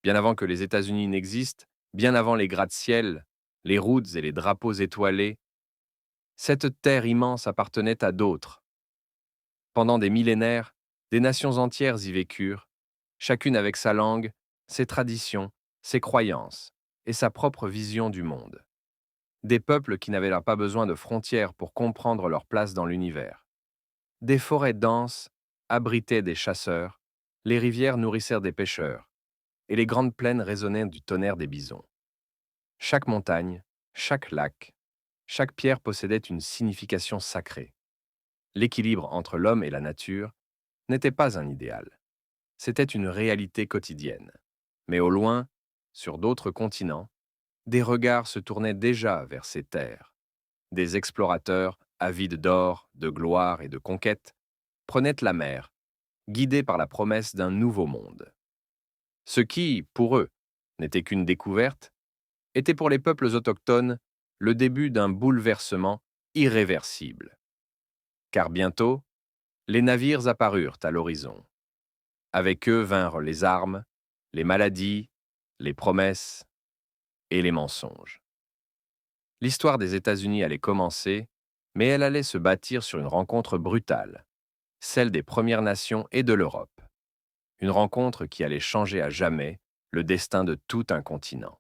Bien avant que les États-Unis n'existent, bien avant les gratte-ciel, les routes et les drapeaux étoilés, cette terre immense appartenait à d'autres. Pendant des millénaires, des nations entières y vécurent, chacune avec sa langue, ses traditions, ses croyances et sa propre vision du monde. Des peuples qui n'avaient là pas besoin de frontières pour comprendre leur place dans l'univers. Des forêts denses abritaient des chasseurs, les rivières nourrissèrent des pêcheurs, et les grandes plaines résonnaient du tonnerre des bisons. Chaque montagne, chaque lac, chaque pierre possédait une signification sacrée. L'équilibre entre l'homme et la nature n'était pas un idéal, c'était une réalité quotidienne. Mais au loin, sur d'autres continents, des regards se tournaient déjà vers ces terres. Des explorateurs, avides d'or, de gloire et de conquête, prenaient la mer, guidés par la promesse d'un nouveau monde. Ce qui, pour eux, n'était qu'une découverte, était pour les peuples autochtones le début d'un bouleversement irréversible. Car bientôt, les navires apparurent à l'horizon. Avec eux vinrent les armes, les maladies, les promesses et les mensonges. L'histoire des États-Unis allait commencer, mais elle allait se bâtir sur une rencontre brutale, celle des Premières Nations et de l'Europe. Une rencontre qui allait changer à jamais le destin de tout un continent.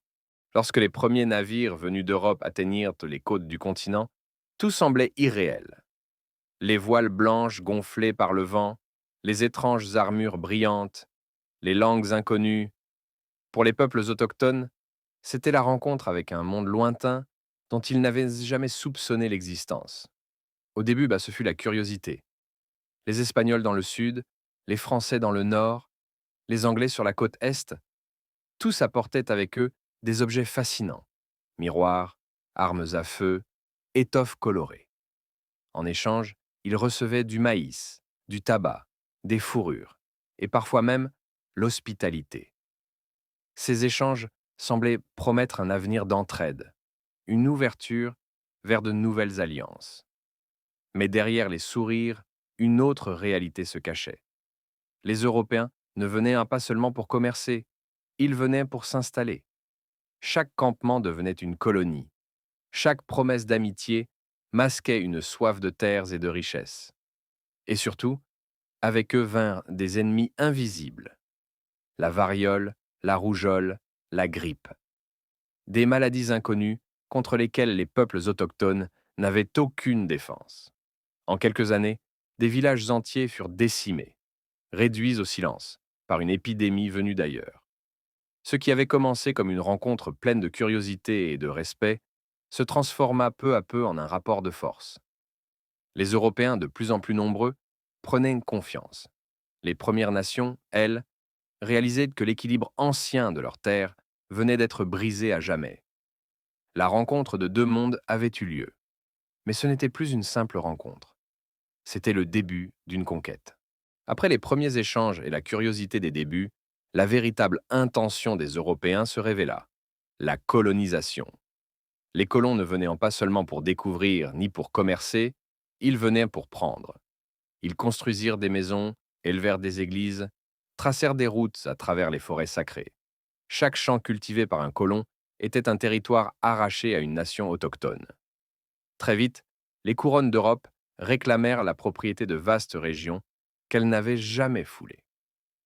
Lorsque les premiers navires venus d'Europe atteignirent les côtes du continent, tout semblait irréel. Les voiles blanches gonflées par le vent, les étranges armures brillantes, les langues inconnues. Pour les peuples autochtones, c'était la rencontre avec un monde lointain dont ils n'avaient jamais soupçonné l'existence. Au début, ce fut la curiosité. Les Espagnols dans le sud, les Français dans le nord, les Anglais sur la côte est, tous apportaient avec eux des objets fascinants. Miroirs, armes à feu, étoffes colorées. En échange, ils recevaient du maïs, du tabac, des fourrures, et parfois même l'hospitalité. Ces échanges semblaient promettre un avenir d'entraide, une ouverture vers de nouvelles alliances. Mais derrière les sourires, une autre réalité se cachait. Les Européens ne venaient pas seulement pour commercer, ils venaient pour s'installer. Chaque campement devenait une colonie. Chaque promesse d'amitié masquait une soif de terres et de richesses. Et surtout, avec eux vinrent des ennemis invisibles. La variole, la rougeole, la grippe. Des maladies inconnues contre lesquelles les peuples autochtones n'avaient aucune défense. En quelques années, des villages entiers furent décimés, réduits au silence, par une épidémie venue d'ailleurs. Ce qui avait commencé comme une rencontre pleine de curiosité et de respect se transforma peu à peu en un rapport de force. Les Européens, de plus en plus nombreux, prenaient une confiance. Les Premières Nations, elles, réalisaient que l'équilibre ancien de leurs terres venait d'être brisé à jamais. La rencontre de deux mondes avait eu lieu. Mais ce n'était plus une simple rencontre. C'était le début d'une conquête. Après les premiers échanges et la curiosité des débuts, la véritable intention des Européens se révéla, la colonisation. Les colons ne venaient pas seulement pour découvrir ni pour commercer, ils venaient pour prendre. Ils construisirent des maisons, élevèrent des églises, tracèrent des routes à travers les forêts sacrées. Chaque champ cultivé par un colon était un territoire arraché à une nation autochtone. Très vite, les couronnes d'Europe réclamèrent la propriété de vastes régions qu'elles n'avaient jamais foulées.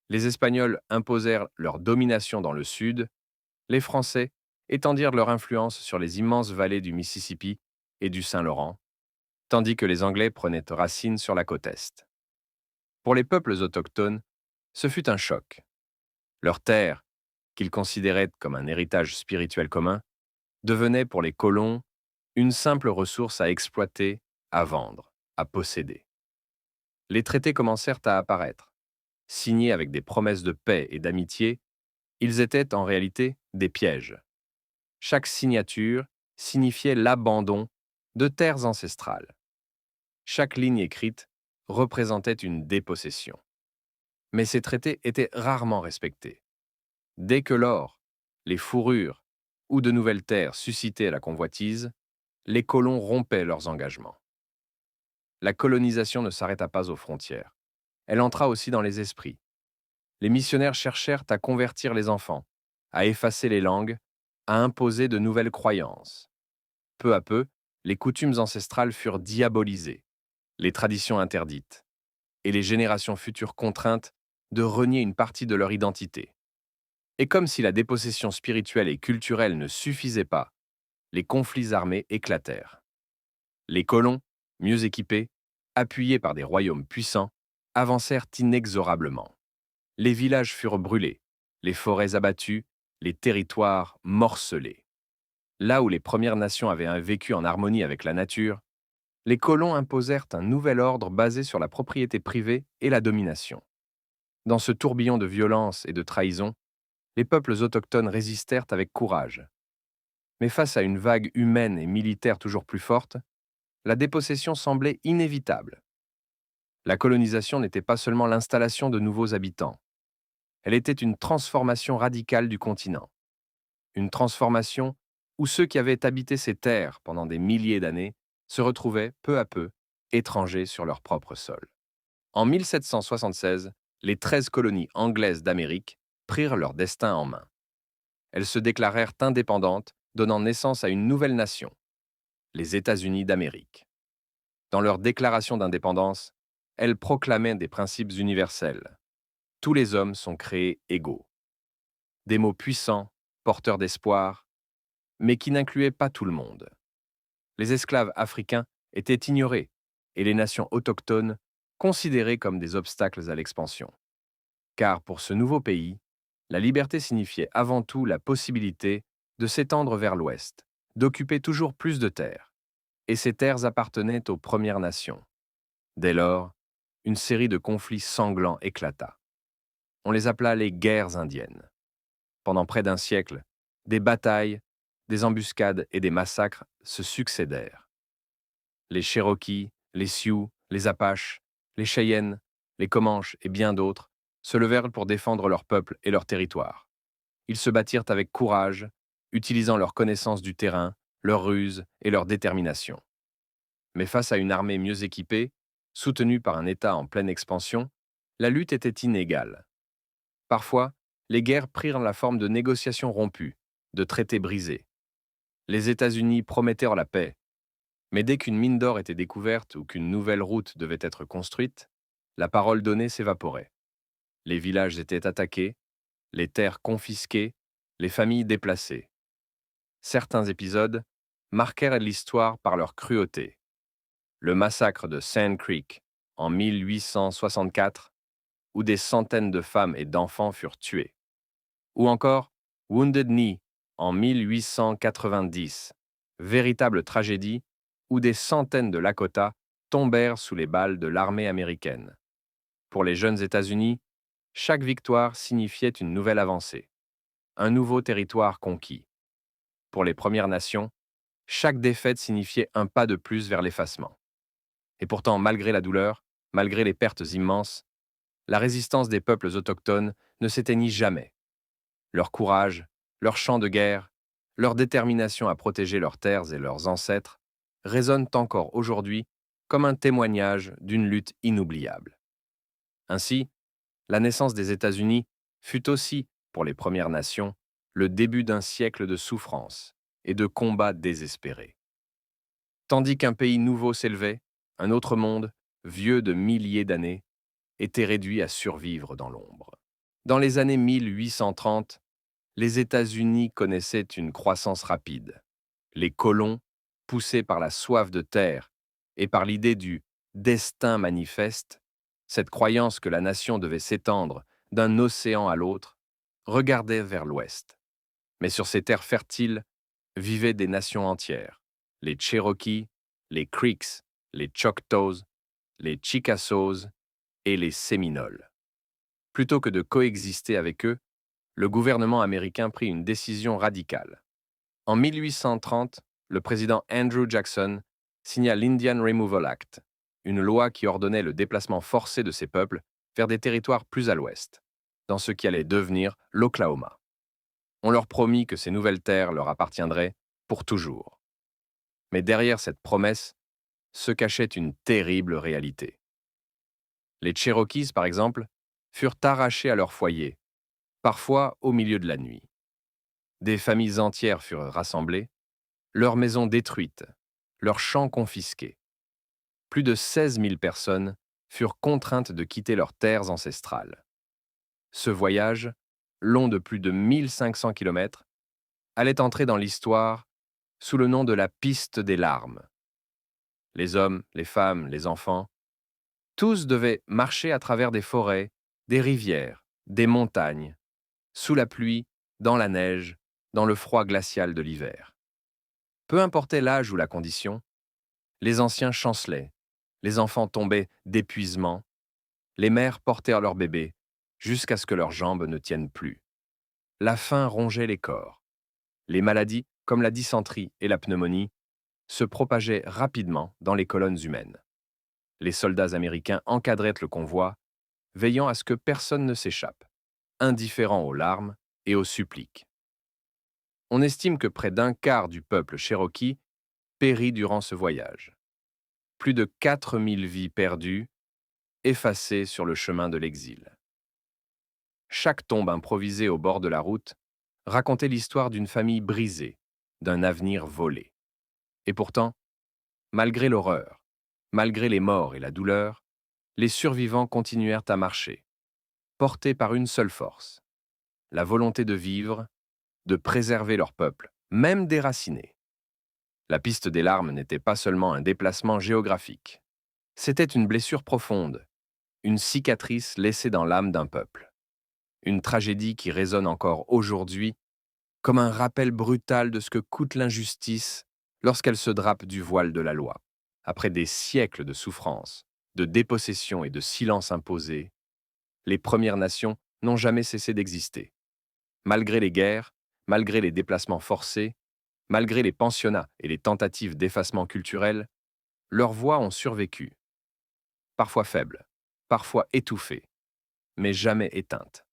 Les Espagnols imposèrent leur domination dans le sud, les Français étendirent leur influence sur les immenses vallées du Mississippi et du Saint-Laurent, tandis que les Anglais prenaient racine sur la côte est. Pour les peuples autochtones, ce fut un choc. Leur terre, qu'ils considéraient comme un héritage spirituel commun, devenait pour les colons une simple ressource à exploiter, à vendre, à posséder. Les traités commencèrent à apparaître. Signés avec des promesses de paix et d'amitié, ils étaient en réalité des pièges. Chaque signature signifiait l'abandon de terres ancestrales. Chaque ligne écrite représentait une dépossession. Mais ces traités étaient rarement respectés. Dès que l'or, les fourrures ou de nouvelles terres suscitaient la convoitise, les colons rompaient leurs engagements. La colonisation ne s'arrêta pas aux frontières. Elle entra aussi dans les esprits. Les missionnaires cherchèrent à convertir les enfants, à effacer les langues, à imposer de nouvelles croyances. Peu à peu, les coutumes ancestrales furent diabolisées, les traditions interdites, et les générations futures contraintes de renier une partie de leur identité. Et comme si la dépossession spirituelle et culturelle ne suffisait pas, les conflits armés éclatèrent. Les colons, mieux équipés, appuyés par des royaumes puissants, avancèrent inexorablement. Les villages furent brûlés, les forêts abattues, les territoires morcelés. Là où les Premières Nations avaient vécu en harmonie avec la nature, les colons imposèrent un nouvel ordre basé sur la propriété privée et la domination. Dans ce tourbillon de violence et de trahison, les peuples autochtones résistèrent avec courage. Mais face à une vague humaine et militaire toujours plus forte, la dépossession semblait inévitable. La colonisation n'était pas seulement l'installation de nouveaux habitants, elle était une transformation radicale du continent. Une transformation où ceux qui avaient habité ces terres pendant des milliers d'années se retrouvaient, peu à peu, étrangers sur leur propre sol. En 1776, les 13 colonies anglaises d'Amérique prirent leur destin en main. Elles se déclarèrent indépendantes, donnant naissance à une nouvelle nation, les États-Unis d'Amérique. Dans leur déclaration d'indépendance, elles proclamaient des principes universels. Tous les hommes sont créés égaux. Des mots puissants, porteurs d'espoir, mais qui n'incluaient pas tout le monde. Les esclaves africains étaient ignorés et les nations autochtones considérées comme des obstacles à l'expansion. Car pour ce nouveau pays, la liberté signifiait avant tout la possibilité de s'étendre vers l'ouest, d'occuper toujours plus de terres. Et ces terres appartenaient aux Premières Nations. Dès lors, une série de conflits sanglants éclata. On les appela les guerres indiennes. Pendant près d'un siècle, des batailles, des embuscades et des massacres se succédèrent. Les Cherokees, les Sioux, les Apaches, les Cheyennes, les Comanches et bien d'autres se levèrent pour défendre leur peuple et leur territoire. Ils se battirent avec courage, utilisant leur connaissance du terrain, leur ruse et leur détermination. Mais face à une armée mieux équipée, soutenue par un État en pleine expansion, la lutte était inégale. Parfois, les guerres prirent la forme de négociations rompues, de traités brisés. Les États-Unis promettèrent la paix, mais dès qu'une mine d'or était découverte ou qu'une nouvelle route devait être construite, la parole donnée s'évaporait. Les villages étaient attaqués, les terres confisquées, les familles déplacées. Certains épisodes marquèrent l'histoire par leur cruauté. Le massacre de Sand Creek en 1864, où des centaines de femmes et d'enfants furent tués. Ou encore Wounded Knee en 1890, véritable tragédie où des centaines de Lakota tombèrent sous les balles de l'armée américaine. Pour les jeunes États-Unis, chaque victoire signifiait une nouvelle avancée, un nouveau territoire conquis. Pour les Premières Nations, chaque défaite signifiait un pas de plus vers l'effacement. Et pourtant, malgré la douleur, malgré les pertes immenses, la résistance des peuples autochtones ne s'éteignit jamais. Leur courage, leur chant de guerre, leur détermination à protéger leurs terres et leurs ancêtres résonnent encore aujourd'hui comme un témoignage d'une lutte inoubliable. Ainsi, la naissance des États-Unis fut aussi, pour les Premières Nations, le début d'un siècle de souffrance et de combats désespérés. Tandis qu'un pays nouveau s'élevait, un autre monde, vieux de milliers d'années, était réduit à survivre dans l'ombre. Dans les années 1830, les États-Unis connaissaient une croissance rapide. Les colons, poussés par la soif de terre et par l'idée du destin manifeste, cette croyance que la nation devait s'étendre d'un océan à l'autre, regardaient vers l'ouest. Mais sur ces terres fertiles vivaient des nations entières, les Cherokees, les Creeks, les Choctaws, les Chickasaws et les Séminoles. Plutôt que de coexister avec eux, le gouvernement américain prit une décision radicale. En 1830, le président Andrew Jackson signa l'Indian Removal Act, une loi qui ordonnait le déplacement forcé de ces peuples vers des territoires plus à l'ouest, dans ce qui allait devenir l'Oklahoma. On leur promit que ces nouvelles terres leur appartiendraient pour toujours. Mais derrière cette promesse se cachait une terrible réalité. Les Cherokees, par exemple, furent arrachés à leur foyer, parfois au milieu de la nuit. Des familles entières furent rassemblées, leurs maisons détruites, leurs champs confisqués. Plus de 16 000 personnes furent contraintes de quitter leurs terres ancestrales. Ce voyage, long de plus de 1500 kilomètres, allait entrer dans l'histoire sous le nom de la piste des larmes. Les hommes, les femmes, les enfants, tous devaient marcher à travers des forêts, des rivières, des montagnes, sous la pluie, dans la neige, dans le froid glacial de l'hiver. Peu importait l'âge ou la condition, les anciens chancelaient, les enfants tombaient d'épuisement, les mères portèrent leurs bébés jusqu'à ce que leurs jambes ne tiennent plus. La faim rongeait les corps. Les maladies, comme la dysenterie et la pneumonie, se propageaient rapidement dans les colonnes humaines. Les soldats américains encadraient le convoi, veillant à ce que personne ne s'échappe, indifférents aux larmes et aux suppliques. On estime que près d'un quart du peuple cherokee périt durant ce voyage. Plus de 4000 vies perdues, effacées sur le chemin de l'exil. Chaque tombe improvisée au bord de la route racontait l'histoire d'une famille brisée, d'un avenir volé. Et pourtant, malgré l'horreur, malgré les morts et la douleur, les survivants continuèrent à marcher, portés par une seule force, la volonté de vivre, de préserver leur peuple, même déraciné. La piste des larmes n'était pas seulement un déplacement géographique. C'était une blessure profonde, une cicatrice laissée dans l'âme d'un peuple. Une tragédie qui résonne encore aujourd'hui comme un rappel brutal de ce que coûte l'injustice lorsqu'elle se drape du voile de la loi. Après des siècles de souffrance, de dépossession et de silence imposé, les Premières Nations n'ont jamais cessé d'exister. Malgré les guerres, malgré les déplacements forcés, malgré les pensionnats et les tentatives d'effacement culturel, leurs voix ont survécu. Parfois faibles, parfois étouffées, mais jamais éteintes.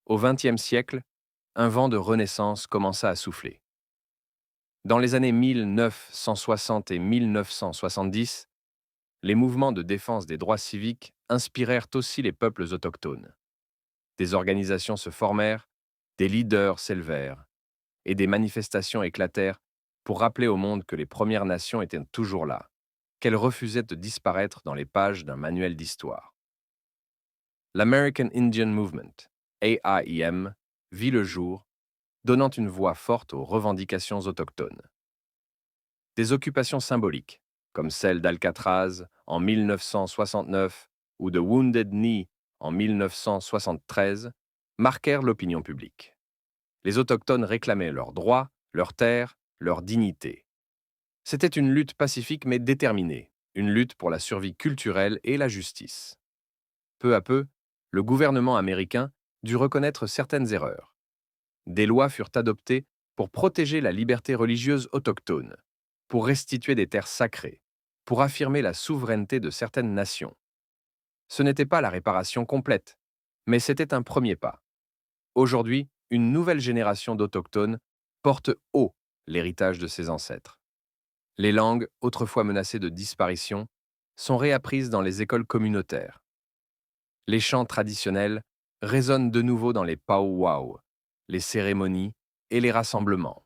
Au XXe siècle, un vent de renaissance commença à souffler. Dans les années 1960 et 1970, les mouvements de défense des droits civiques inspirèrent aussi les peuples autochtones. Des organisations se formèrent, des leaders s'élevèrent, et des manifestations éclatèrent pour rappeler au monde que les Premières Nations étaient toujours là, qu'elles refusaient de disparaître dans les pages d'un manuel d'histoire. L'American Indian Movement, AIM, vit le jour, donnant une voix forte aux revendications autochtones. Des occupations symboliques, comme celle d'Alcatraz en 1969 ou de Wounded Knee en 1973, marquèrent l'opinion publique. Les Autochtones réclamaient leurs droits, leurs terres, leur dignité. C'était une lutte pacifique mais déterminée, une lutte pour la survie culturelle et la justice. Peu à peu, le gouvernement américain dut reconnaître certaines erreurs. Des lois furent adoptées pour protéger la liberté religieuse autochtone, pour restituer des terres sacrées, pour affirmer la souveraineté de certaines nations. Ce n'était pas la réparation complète, mais c'était un premier pas. Aujourd'hui, une nouvelle génération d'Autochtones porte haut l'héritage de ses ancêtres. Les langues, autrefois menacées de disparition, sont réapprises dans les écoles communautaires. Les chants traditionnels résonnent de nouveau dans les powwows, les cérémonies et les rassemblements.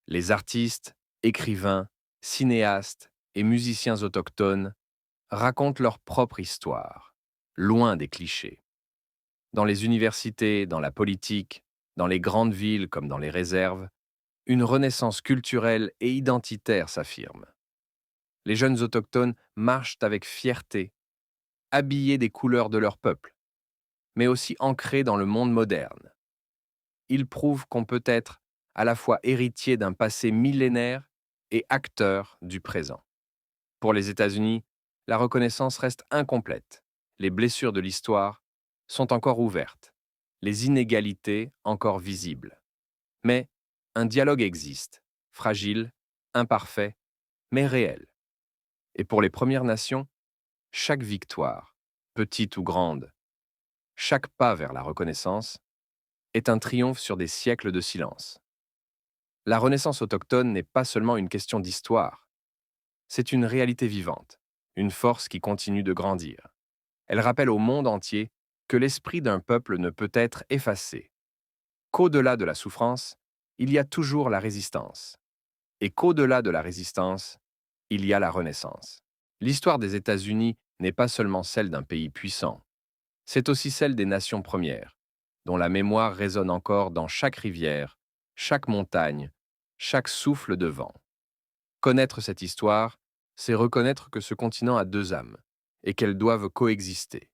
Les artistes, écrivains, cinéastes et musiciens autochtones racontent leur propre histoire, loin des clichés. Dans les universités, dans la politique, dans les grandes villes comme dans les réserves, une renaissance culturelle et identitaire s'affirme. Les jeunes autochtones marchent avec fierté, habillés des couleurs de leur peuple, mais aussi ancrés dans le monde moderne. Ils prouvent qu'on peut être à la fois héritier d'un passé millénaire et acteur du présent. Pour les États-Unis, la reconnaissance reste incomplète. Les blessures de l'histoire sont encore ouvertes, les inégalités encore visibles. Mais un dialogue existe, fragile, imparfait, mais réel. Et pour les Premières Nations, chaque victoire, petite ou grande, chaque pas vers la reconnaissance, est un triomphe sur des siècles de silence. La renaissance autochtone n'est pas seulement une question d'histoire, c'est une réalité vivante, une force qui continue de grandir. Elle rappelle au monde entier que l'esprit d'un peuple ne peut être effacé, qu'au-delà de la souffrance, il y a toujours la résistance. Et qu'au-delà de la résistance, il y a la renaissance. L'histoire des États-Unis n'est pas seulement celle d'un pays puissant, c'est aussi celle des nations premières, dont la mémoire résonne encore dans chaque rivière, chaque montagne, chaque souffle de vent. Connaître cette histoire, c'est reconnaître que ce continent a deux âmes, et qu'elles doivent coexister.